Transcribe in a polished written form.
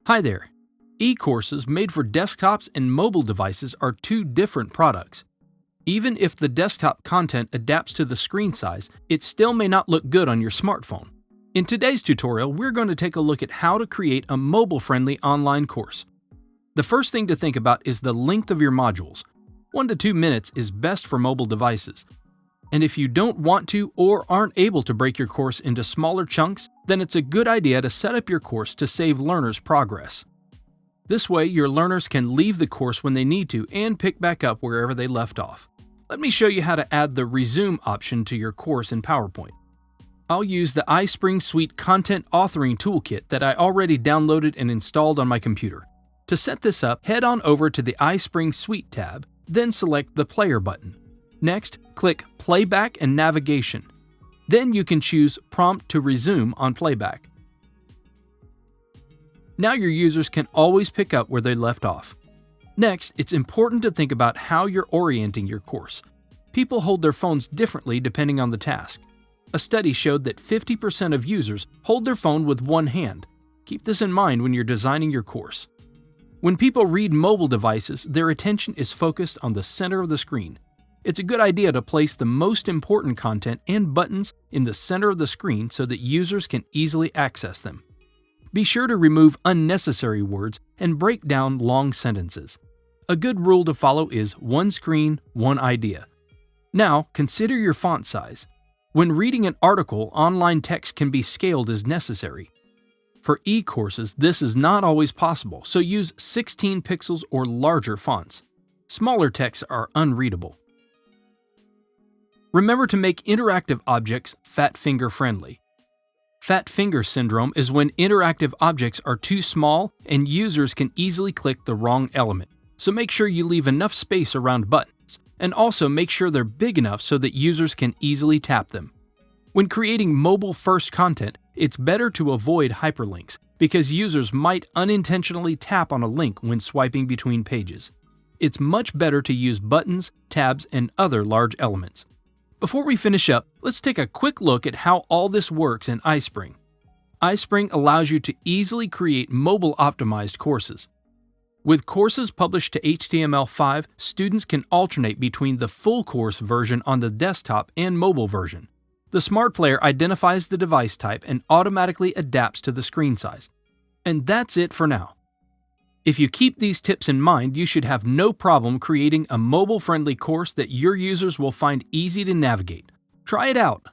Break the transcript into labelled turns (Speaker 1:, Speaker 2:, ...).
Speaker 1: Hi there. E-courses made for desktops and mobile devices are two different products. Even if the desktop content adapts to the screen size, it still may not look good on your smartphone. In today's tutorial, we're going to take a look at how to create a mobile-friendly online course. The first thing to think about is the length of your modules. 1 to 2 minutes is best for mobile devices. And if you don't want to or aren't able to break your course into smaller chunks, then it's a good idea to set up your course to save learners' progress. This way, your learners can leave the course when they need to and pick back up wherever they left off. Let me show you how to add the Resume option to your course in PowerPoint. I'll use the iSpring Suite Content Authoring Toolkit that I already downloaded and installed on my computer. To set this up, head on over to the iSpring Suite tab, then select the Player button. Next, click Playback and Navigation. Then you can choose Prompt to Resume on Playback. Now your users can always pick up where they left off. Next, it's important to think about how you're orienting your course. People hold their phones differently depending on the task. A study showed that 50% of users hold their phone with one hand. Keep this in mind when you're designing your course. When people read mobile devices, their attention is focused on the center of the screen. It's a good idea to place the most important content and buttons in the center of the screen so that users can easily access them. Be sure to remove unnecessary words and break down long sentences. A good rule to follow is one screen, one idea. Now, consider your font size. When reading an article, online text can be scaled as necessary. For e-courses, this is not always possible, so use 16 pixels or larger fonts. Smaller texts are unreadable. Remember to make interactive objects fat finger friendly. Fat finger syndrome is when interactive objects are too small and users can easily click the wrong element. So make sure you leave enough space around buttons, and also make sure they're big enough so that users can easily tap them. When creating mobile-first content, it's better to avoid hyperlinks because users might unintentionally tap on a link when swiping between pages. It's much better to use buttons, tabs, and other large elements. Before we finish up, let's take a quick look at how all this works in iSpring. iSpring allows you to easily create mobile-optimized courses. With courses published to HTML5, students can alternate between the full course version on the desktop and mobile version. The Smart Player identifies the device type and automatically adapts to the screen size. And that's it for now. If you keep these tips in mind, you should have no problem creating a mobile-friendly course that your users will find easy to navigate. Try it out.